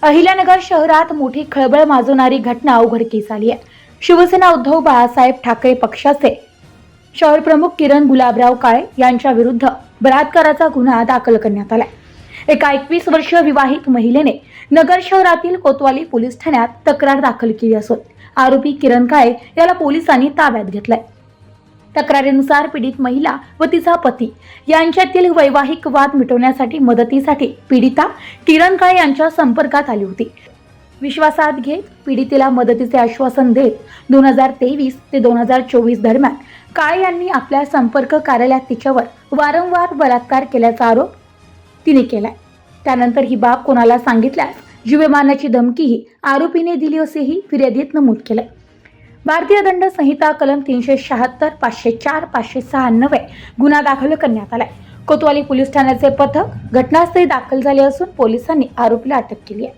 अहिल्यानगर शहरात मोठी खळबळ माजवणारी घटना उघडकीस आली आहे. शिवसेना उद्धव बाळासाहेब ठाकरे पक्षाचे शहर प्रमुख किरण गुलाबराव काळे यांच्या विरुद्ध बलात्काराचा गुन्हा दाखल करण्यात आला. एका 21 वर्षीय विवाहित महिलेने नगर शहरातील कोतवाली पोलीस ठाण्यात तक्रार दाखल केली असून आरोपी किरण काळे याला पोलिसांनी ताब्यात घेतलंय. तक्रारीनुसार पीडित महिला व तिचा पती यांच्यातील वैवाहिक वाद मिटवण्यासाठी मदतीसाठी पीडिता किरण काळे यांच्या संपर्कात आली होती. विश्वासात घेत पीडितेला मदतीचे आश्वासन देत 2023 ते 2024 दरम्यान काळे यांनी आपल्या संपर्क कार्यालयात तिच्यावर वारंवार बलात्कार केल्याचा आरोप तिने केलाय. त्यानंतर ही बाब कोणाला सांगितल्यास जीवे मारण्याची धमकीही आरोपीने दिली असेही फिर्यादीत नमूद केलंय. भारतीय दंड संहिता कलम 376, 504, 596 गुन्हा दाखल करण्यात आलाय. कोतवाली पोलीस ठाण्याचे पथक घटनास्थळी दाखल झाले असून पोलिसांनी आरोपीला अटक केली आहे.